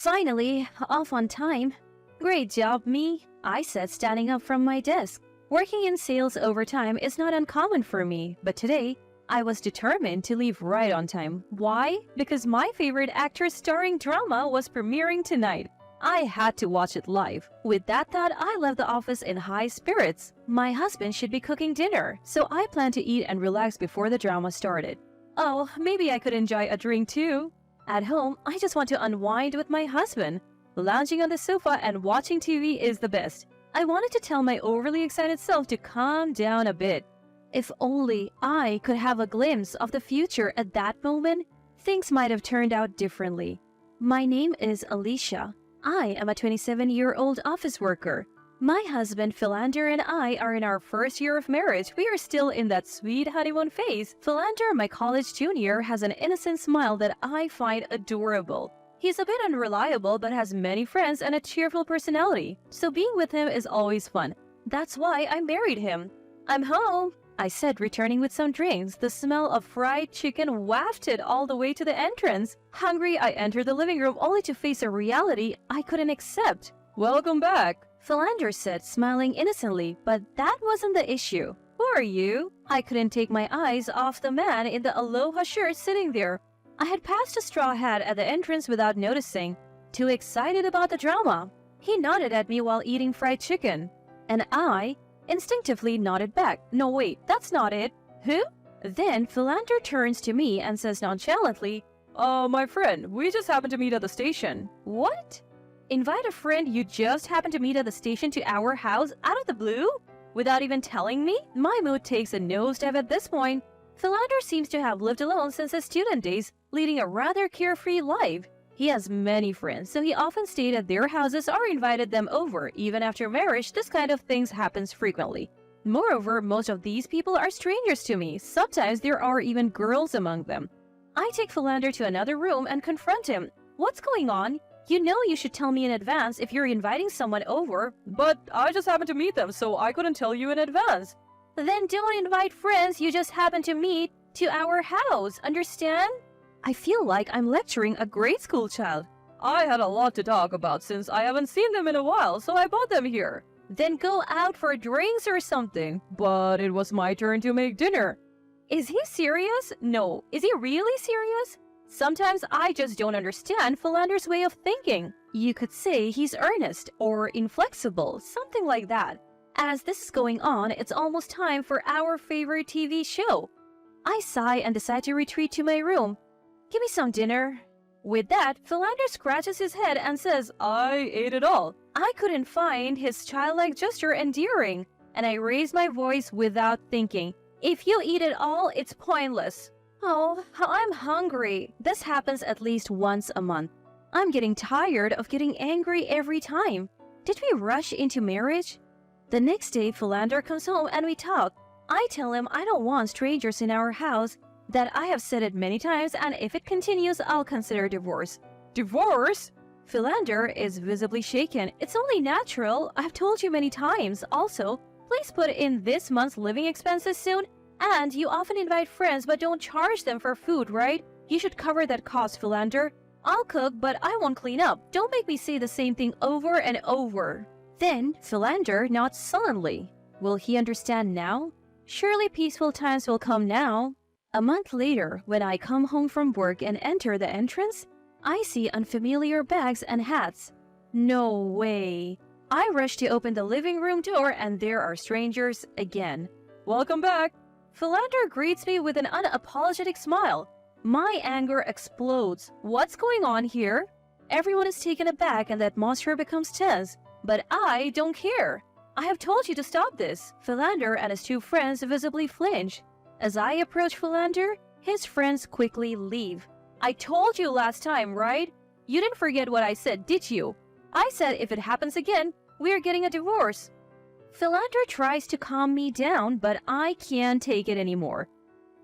Finally, off on time. Great job, me, I said, standing up from my desk. Working in sales overtime is not uncommon for me, but today, I was determined to leave right on time. Why? Because my favorite actor's starring drama was premiering tonight. I had to watch it live. With that thought, I left the office in high spirits. My husband should be cooking dinner, so I planned to eat and relax before the drama started. Oh, maybe I could enjoy a drink too. At home, I just want to unwind with my husband. Lounging on the sofa and watching TV is the best. I wanted to tell my overly excited self to calm down a bit. If only I could have a glimpse of the future at that moment, things might have turned out differently. My name is Alicia. I am a 27-year-old office worker. My husband Philander and I are in our first year of marriage. We are still in that sweet honeymoon phase. Philander, my college junior, has an innocent smile that I find adorable. He's a bit unreliable but has many friends and a cheerful personality, so being with him is always fun. That's why I married him. I'm home, I said, returning with some drinks. The smell of fried chicken wafted all the way to the entrance. Hungry, I entered the living room only to face a reality I couldn't accept. Welcome back, Philander said, smiling innocently, but that wasn't the issue. Who are you? I couldn't take my eyes off the man in the aloha shirt sitting there. I had passed a straw hat at the entrance without noticing, too excited about the drama. He nodded at me while eating fried chicken, and I instinctively nodded back. No, wait, that's not it. Who? Then Philander turns to me and says nonchalantly, my friend, we just happened to meet at the station. What? Invite a friend you just happened to meet at the station to our house out of the blue? Without even telling me? My mood takes a nosedive at this point. Philander seems to have lived alone since his student days, leading a rather carefree life. He has many friends, so he often stayed at their houses or invited them over. Even after marriage, this kind of things happens frequently. Moreover, most of these people are strangers to me. Sometimes there are even girls among them. I take Philander to another room and confront him. What's going on? You know you should tell me in advance if you're inviting someone over. But I just happened to meet them, so I couldn't tell you in advance. Then don't invite friends you just happen to meet to our house, understand? I feel like I'm lecturing a grade school child. I had a lot to talk about since I haven't seen them in a while, so I brought them here. Then go out for drinks or something. But it was my turn to make dinner. Is he serious? No. Is he really serious? Sometimes I just don't understand Philander's way of thinking. You could say he's earnest or inflexible, something like that. As this is going on, it's almost time for our favorite TV show. I sigh and decide to retreat to my room. Give me some dinner. With that, Philander scratches his head and says, I ate it all. I couldn't find his childlike gesture endearing, and I raised my voice without thinking. If you eat it all, it's pointless. Oh, I'm hungry. This happens at least once a month. I'm getting tired of getting angry every time. Did we rush into marriage? The next day, Philander comes home and we talk. I tell him I don't want strangers in our house, that I have said it many times, and if it continues, I'll consider divorce. Divorce? Philander is visibly shaken. It's only natural. I've told you many times. Also, please put in this month's living expenses soon. And you often invite friends but don't charge them for food, right? You should cover that cost, Philander. I'll cook, but I won't clean up. Don't make me say the same thing over and over. Then Philander nods sullenly. Will he understand now? Surely peaceful times will come now. A month later, when I come home from work and enter the entrance, I see unfamiliar bags and hats. No way. I rush to open the living room door and there are strangers again. Welcome back. Philander greets me with an unapologetic smile. My anger explodes. What's going on here? Everyone is taken aback and the atmosphere becomes tense. But I don't care. I have told you to stop this. Philander and his two friends visibly flinch. As I approach Philander, his friends quickly leave. I told you last time, right? You didn't forget what I said, did you? I said if it happens again, we're getting a divorce. Philander tries to calm me down, but I can't take it anymore.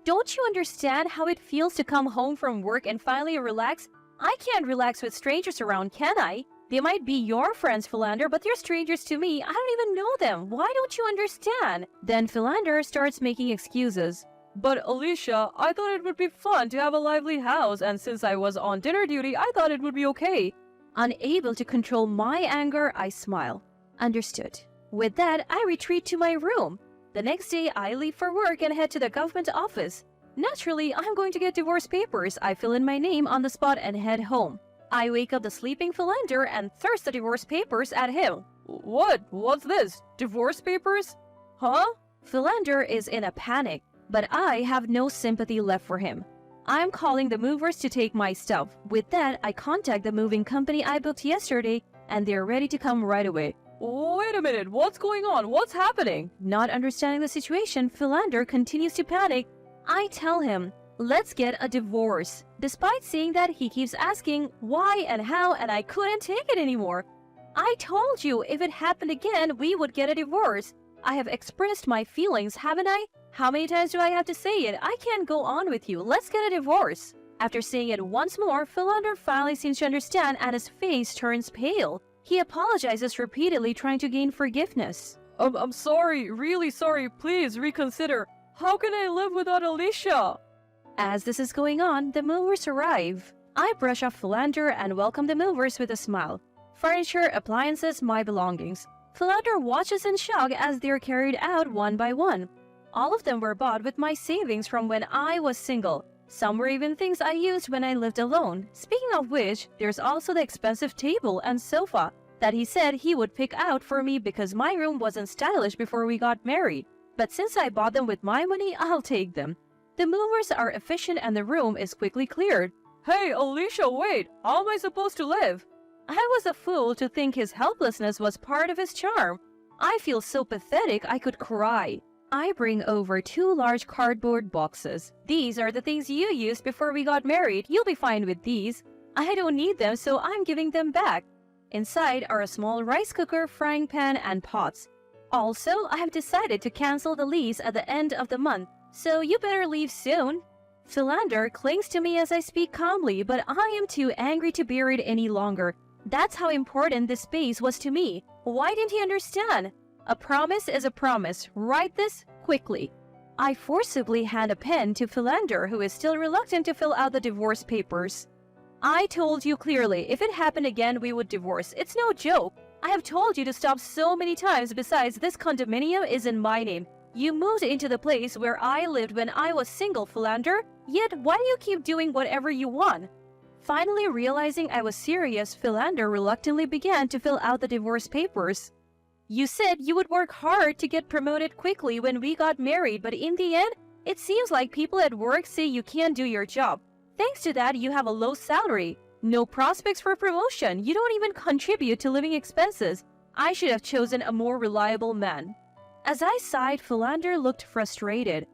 Don't you understand how it feels to come home from work and finally relax? I can't relax with strangers around, can I? They might be your friends, Philander, but they're strangers to me. I don't even know them. Why don't you understand? Then Philander starts making excuses. But Alicia, I thought it would be fun to have a lively house, and since I was on dinner duty, I thought it would be okay. Unable to control my anger, I smile. Understood. With that, I retreat to my room. The next day, I leave for work and head to the government office. Naturally, I'm going to get divorce papers. I fill in my name on the spot and head home. I wake up the sleeping Philander and thrust the divorce papers at him. What? What's this? Divorce papers? Huh? Philander is in a panic, but I have no sympathy left for him. I'm calling the movers to take my stuff. With that, I contact the moving company I booked yesterday, and they're ready to come right away. Wait a minute, what's going on? What's happening? Not understanding the situation, Philander continues to panic. I tell him, let's get a divorce. Despite saying that, he keeps asking why and how, and I couldn't take it anymore. I told you if it happened again, we would get a divorce. I have expressed my feelings, haven't I? How many times do I have to say it? I can't go on with you. Let's get a divorce. After saying it once more, Philander finally seems to understand and his face turns pale. He apologizes repeatedly, trying to gain forgiveness. I'm sorry, really sorry. Please reconsider. How can I live without Alicia? As this is going on, the movers arrive. I brush off Philander and welcome the movers with a smile. Furniture, appliances, my belongings. Philander watches in shock as they're carried out one by one. All of them were bought with my savings from when I was single. Some were even things I used when I lived alone. Speaking of which, there's also the expensive table and sofa that he said he would pick out for me because my room wasn't stylish before we got married. But since I bought them with my money, I'll take them. The movers are efficient and the room is quickly cleared. Hey, Alicia, wait! How am I supposed to live? I was a fool to think his helplessness was part of his charm. I feel so pathetic I could cry. I bring over 2 large cardboard boxes. These are the things you used before we got married. You'll be fine with these. I don't need them, so I'm giving them back. Inside are a small rice cooker, frying pan, and pots. Also, I have decided to cancel the lease at the end of the month, so you better leave soon. Philander clings to me as I speak calmly, but I am too angry to bear it any longer. That's how important this space was to me. Why didn't he understand? A promise is a promise. Write this quickly. I forcibly hand a pen to Philander, who is still reluctant to fill out the divorce papers. I told you clearly, if it happened again, we would divorce. It's no joke. I have told you to stop so many times. Besides, this condominium is in my name. You moved into the place where I lived when I was single, Philander. Yet, why do you keep doing whatever you want? Finally realizing I was serious, Philander reluctantly began to fill out the divorce papers. You said you would work hard to get promoted quickly when we got married, but in the end, it seems like people at work say you can't do your job. Thanks to that, you have a low salary. No prospects for promotion. You don't even contribute to living expenses. I should have chosen a more reliable man. As I sighed, Philander looked frustrated.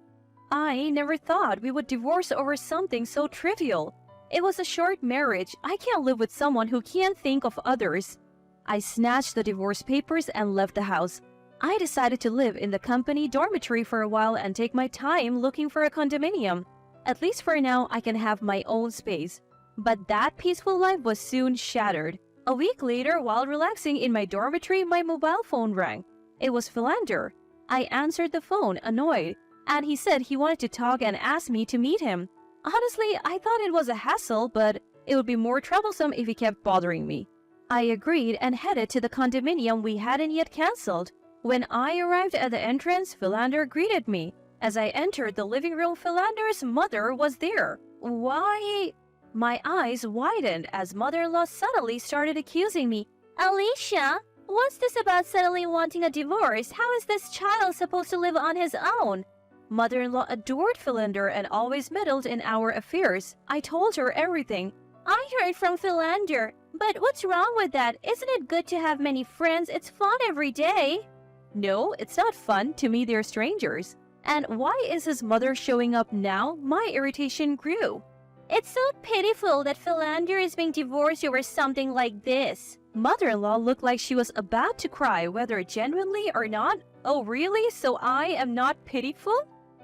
I never thought we would divorce over something so trivial. It was a short marriage. I can't live with someone who can't think of others. I snatched the divorce papers and left the house. I decided to live in the company dormitory for a while and take my time looking for a condominium. At least for now, I can have my own space. But that peaceful life was soon shattered. A week later, while relaxing in my dormitory, my mobile phone rang. It was Philander. I answered the phone, annoyed, and he said he wanted to talk and asked me to meet him. Honestly, I thought it was a hassle, but it would be more troublesome if he kept bothering me. I agreed and headed to the condominium we hadn't yet cancelled. When I arrived at the entrance, Philander greeted me. As I entered the living room, Philander's mother was there. Why? My eyes widened as mother-in-law suddenly started accusing me. Alicia, what's this about suddenly wanting a divorce? How is this child supposed to live on his own? Mother-in-law adored Philander and always meddled in our affairs. I told her everything. I heard from Philander, but what's wrong with that? Isn't it good to have many friends? It's fun every day. No, it's not fun. To me, they're strangers. And why is his mother showing up now? My irritation grew. It's so pitiful that Philander is being divorced over something like this. Mother-in-law looked like she was about to cry, whether genuinely or not. Oh, really? So I am not pitiful?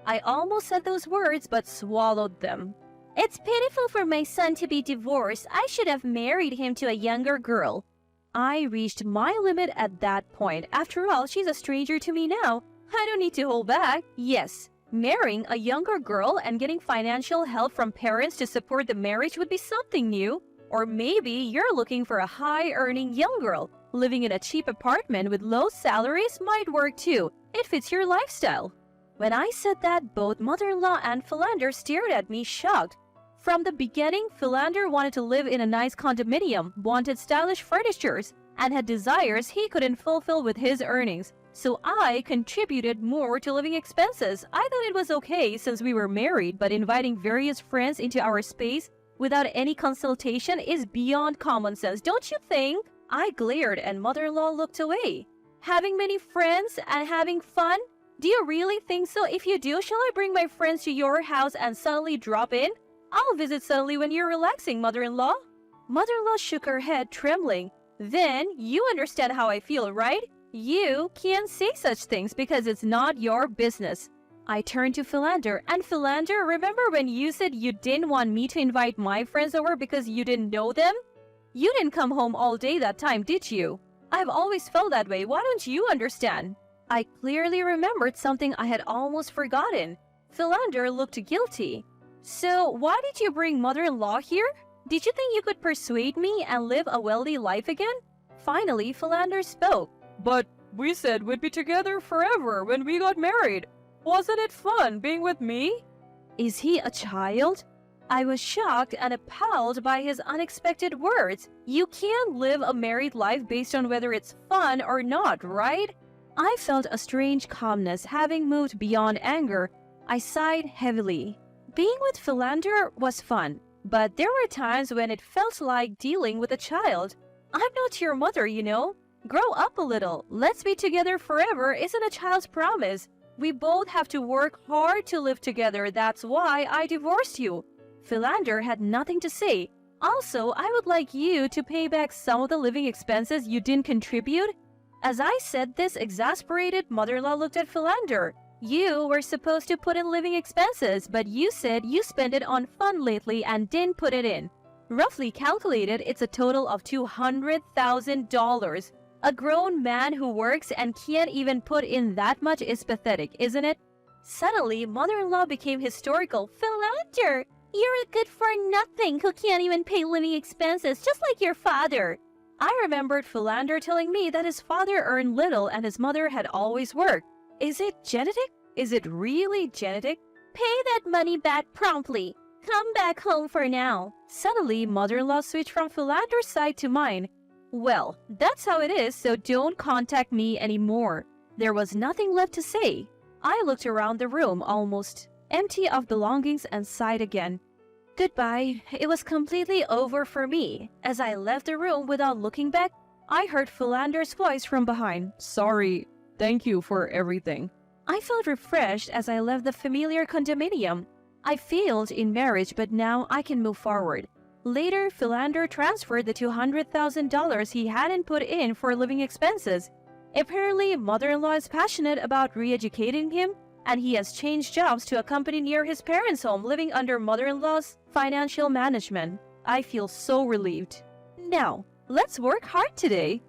I almost said those words, but swallowed them. It's pitiful for my son to be divorced. I should have married him to a younger girl. I reached my limit at that point. After all, she's a stranger to me now. I don't need to hold back. Yes, marrying a younger girl and getting financial help from parents to support the marriage would be something new. Or maybe you're looking for a high-earning young girl. Living in a cheap apartment with low salaries might work too. It fits your lifestyle. When I said that, both mother-in-law and Philander stared at me shocked. From the beginning, Philander wanted to live in a nice condominium, wanted stylish furnitures, and had desires he couldn't fulfill with his earnings. So I contributed more to living expenses. I thought it was okay since we were married, but inviting various friends into our space without any consultation is beyond common sense, don't you think? I glared and mother-in-law looked away. Having many friends and having fun? Do you really think so? If you do, shall I bring my friends to your house and suddenly drop in? I'll visit suddenly when you're relaxing, mother-in-law. Mother-in-law shook her head, trembling. Then you understand how I feel, right? You can't say such things because it's not your business. I turned to Philander. And Philander, remember when you said you didn't want me to invite my friends over because you didn't know them? You didn't come home all day that time, did you? I've always felt that way. Why don't you understand? I clearly remembered something I had almost forgotten. Philander looked guilty. So why did you bring mother-in-law here? Did you think you could persuade me and live a wealthy life again? Finally, Philander spoke. But we said we'd be together forever when we got married. Wasn't it fun being with me? Is he a child? I was shocked and appalled by his unexpected words. You can't live a married life based on whether it's fun or not, right? I felt a strange calmness having moved beyond anger. I sighed heavily. Being with Philander was fun, but there were times when it felt like dealing with a child. I'm not your mother, you know. Grow up a little. Let's be together forever isn't a child's promise. We both have to work hard to live together. That's why I divorced you. Philander had nothing to say. Also, I would like you to pay back some of the living expenses you didn't contribute. As I said this, exasperated mother-in-law looked at Philander. You were supposed to put in living expenses, but you said you spent it on fun lately and didn't put it in. Roughly calculated, it's a total of $200,000. A grown man who works and can't even put in that much is pathetic, isn't it? Suddenly, mother-in-law became hysterical. Philander, you're a good-for-nothing who can't even pay living expenses, just like your father. I remembered Philander telling me that his father earned little and his mother had always worked. Is it genetic? Is it really genetic? Pay that money back promptly. Come back home for now. Suddenly, mother-in-law switched from Philander's side to mine. Well, that's how it is, so don't contact me anymore. There was nothing left to say. I looked around the room, almost empty of belongings, and sighed again. Goodbye. It was completely over for me. As I left the room without looking back, I heard Philander's voice from behind. Sorry. Thank you for everything. I felt refreshed as I left the familiar condominium. I failed in marriage, but now I can move forward. Later, Philander transferred the $200,000 he hadn't put in for living expenses. Apparently, mother-in-law is passionate about re-educating him, and he has changed jobs to a company near his parents' home, living under mother-in-law's financial management. I feel so relieved. Now, let's work hard today.